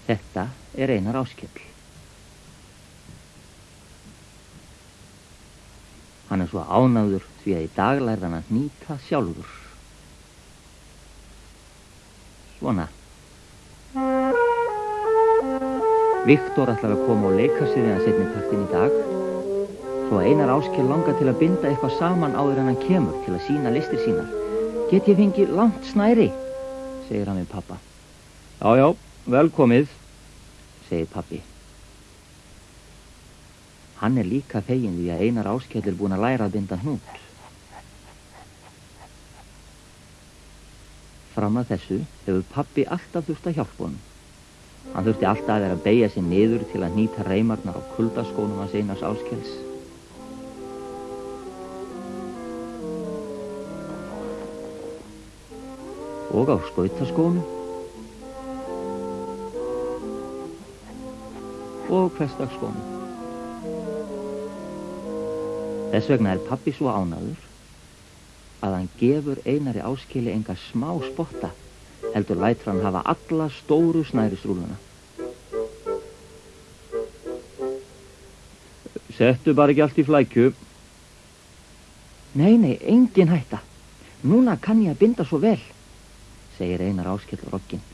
Þetta Einar Áskell. Hann svo ánægður því að í dag lærði hann að hnýta sjálfur. Svona. Viktor ætlar að koma og leika sér við hann seinni partinn í dag, svo Einar Áskell langar til að binda eitthvað saman áður en hann kemur til að sýna listir sínar. Get ég fengið langt snæri, segir hann við pappa. Já, velkomið, segir pappi. Hann líka feginn því að Einar Áskell búinn að læra að binda hnút. Fram að þessu hefur pappi alltaf þurft að hjálpa honum. Hann þurfti alltaf að vera að beygja sig niður til að hnýta reimarnar á kuldaskónum hans Einars Áskells. Og á skautaskónum. Og hversdagsskónum. Þess vegna pappi svo ánægður að hann gefur Einari Áskelli enga smá spotta, heldur lætur hann hafa alla stóru snærisrúluna. Settu bara ekki allt í flækju. Nei, engin hætta. Núna kann ég að binda svo vel, segir Einar Áskell rogginn.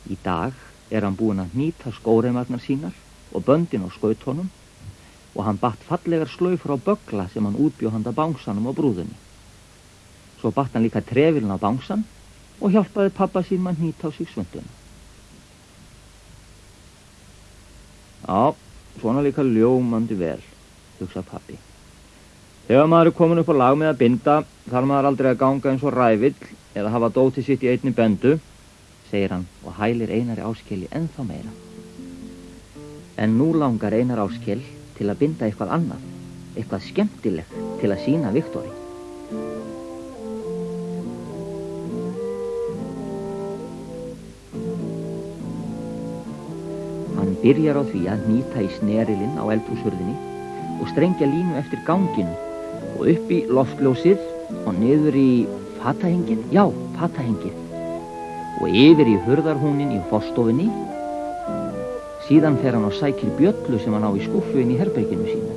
Í dag hann búinn að hnýta skóreimarnar sínar og böndin á skautónum og hann batt fallegar slaufur á böggla sem hann útbjó handa bangsanum á brúðunni. Svo batt hann líka trefilin á bangsan og hjálpaði pappa sínum að hnýta á sig svönduna. Já, svona líka ljómandi vel, hugsa pappi. Þegar maður komin upp á lag með að binda, þarf maður aldrei að ganga eins og rævill eða hafa dótið sitt í einni bendu, segir hann og hælir Einari Áskelli ennþá meira. En nú langar Einar Áskell til að binda eitthvað annað, eitthvað skemmtilegt til að sýna Viktori. Hann byrjar á því að hnýta í snerilinn á eldhúshurðinni og strengja línu eftir ganginu og upp í loftljósið og niður í fatahengið, fatahengið, og yfir í hurðarhúnin í forstofunni. Síðan fer hann og sækir bjöllu sem hann á í skúffu inn í herberginu sínu.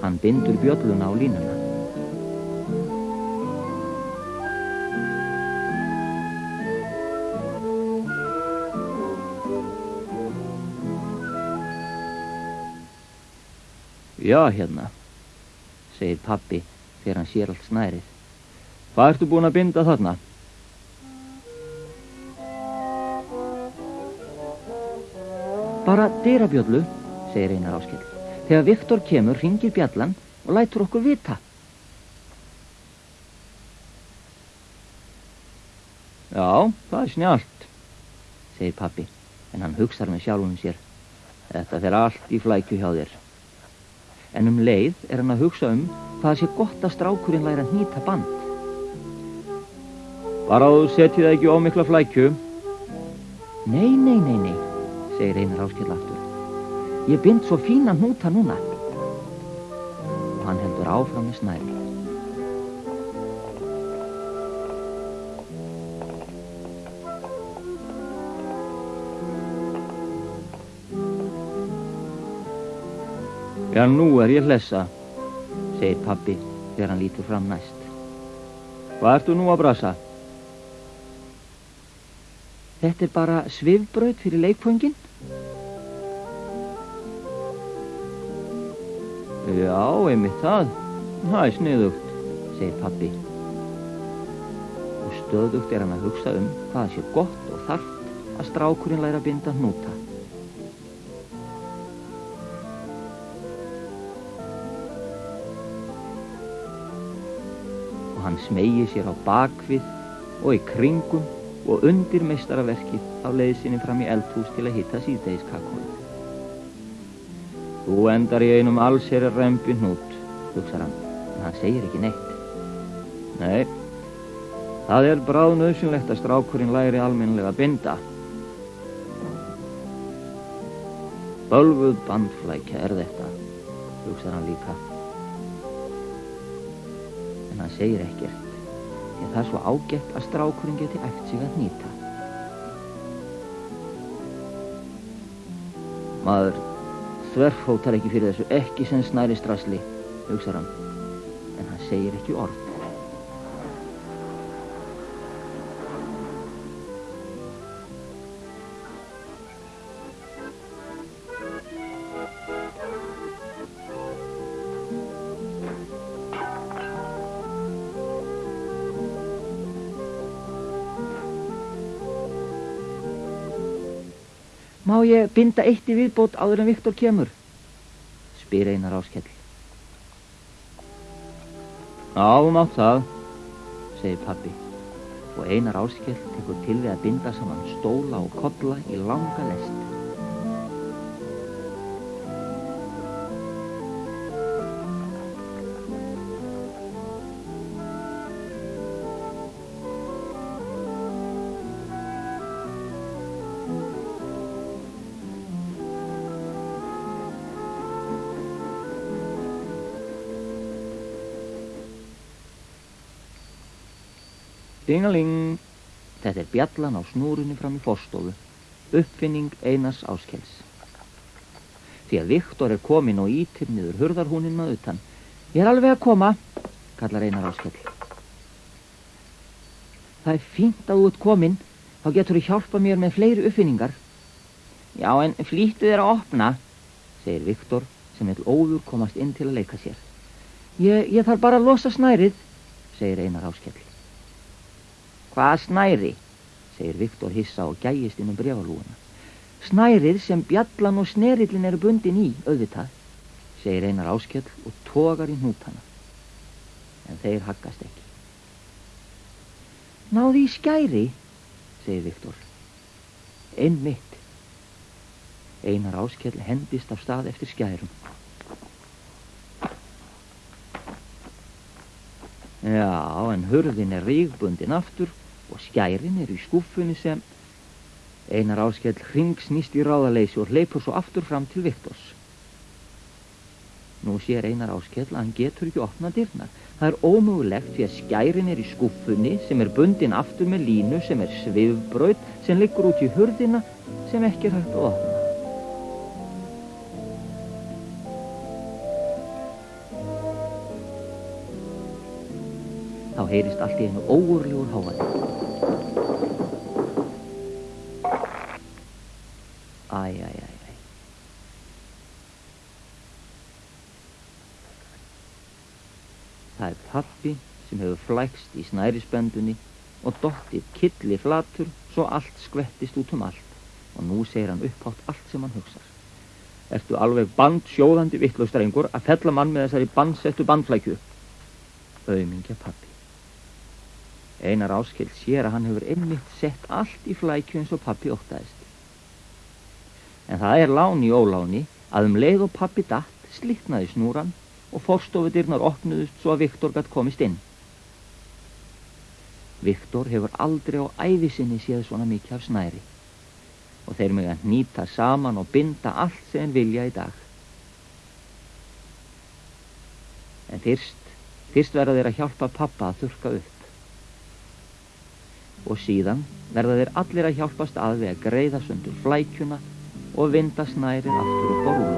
Hann bindur bjölluna á línuna. Já, hérna, segir pappi þegar hann sér allt snærið. Hvað ertu búinn að binda þarna? Bara dyrabjöllu, segir Einar Áskell. Þegar Viktor kemur, hringir bjallan og lætur okkur vita. Já, það snjallt, segir pappi, en hann hugsar með sjálfum sér. Þetta fer allt í flækju hjá þér. En leið hann að hugsa hvað sé gott að strákurinn læra að hnýta band. Bara þú setji það ekki ómikla flækju. Nei, segir Einar Áskell aftur. Ég bind svo fína hnúta núna. Og hann heldur áfram með snæri. Já, nú ég hlessa, segir pappi þegar hann lítur fram næst. Hvað ertu nú að brasa? Þetta bara svifbraut fyrir leikföngin. Já, einmitt það. Það sniðugt, segir pappi. Og stöðugt hann að hugsa hvað sé gott og þarft að strákurinn læra að binda hnúta. Og hann smeygir sér á bakvið og í kringum og undir meistaraverkið á leið sinni fram í eldhús til að hitta síðdegiskakóið. Þú endar í einum allsherjar rembi hnút, hugsar hann, en hann segir ekki neitt. Nei, það bráðnauðsynlegt að strákurinn læri almennilega að binda. Bölvuð bandflækja þetta, hugsar hann líka. En hann segir ekkert, því að það er svo ágætt að strákurinn geti æft sig að hnýta. Maður þverfótar ekki fyrir þessu, ekki sem Snæris drasli, hugsar hann, en hann segir ekki orð. Má ég binda eitt í viðbót áður en Viktor kemur? Spyr Einar Áskell. Já, þú mátt það, segir pabbi, og Einar Áskell tekur til við að binda saman stóla og kolla í langa lest. Dingaling, þetta er bjallan á snúrunni fram í forstofu, uppfinning Einars Áskells. Því að Viktor er kominn og ýtir niður hurðarhúnin að utan. Ég er alveg að koma, kallar Einar Áskell. Það er fínt að þú ert kominn, þá getur þú hjálpa mér með fleiri uppfinningar. Já, en flýttu þér að opna, segir Viktor sem vill óður komast inn til að leika sér. Ég þarf bara að losa snærið, segir Einar Áskell. Hvað snæri, segir Viktor hissa og gægist inn bréfalúguna. Snærið sem bjallan og snerillin eru bundin í, auðvitað, segir Einar Áskell og togar í hnútana. En þeir haggast ekki. Náðu í skæri, segir Viktor. Einmitt. Einar Áskell hendist af stað eftir skærum. Já, en hurðin er rígbundin aftur og skærin er í skúffunni sem... Einar Áskell hringsnýst í ráðaleysi og hleypur svo aftur fram til Viktors. Nú sér Einar Áskell að hann getur ekki opnað dyrnar. Það er ómögulegt því að skærin er í skúffunni sem er bundin aftur með línu sem er svifbraut sem liggur út í hurðina sem ekki er hægt að opna. Þá heyrist allt í einu ógurlegur hávaði. Æ. Það er pabbi sem hefur flækst í snærisbendunni og dottið kylli flatur svo allt skvettist út allt og nú segir hann upphátt allt sem hann hugsar. Ertu alveg bandsjóðandi vitlaustrengur að fella mann með þessari bandsettu bandflækju? Aumingja pabbi. Einar Áskell sér að hann hefur einmitt sett allt í flækju eins og pabbi óttaðist. En það er lán í óláni að leið og pabbi datt slitnaði snúran og forstofudyrnar opnuðust svo að Viktor gat komist inn. Viktor hefur aldrei á ævi sinni séð svona mikið af snæri og þeir mega hnýta saman og binda allt sem þeir vilja í dag. En fyrst verða þeir að hjálpa pappa að þurrka upp. Og síðan verða þeir allir að hjálpast að við að greiða sundur flækjuna og vinda snærið aftur upp á rúðuna.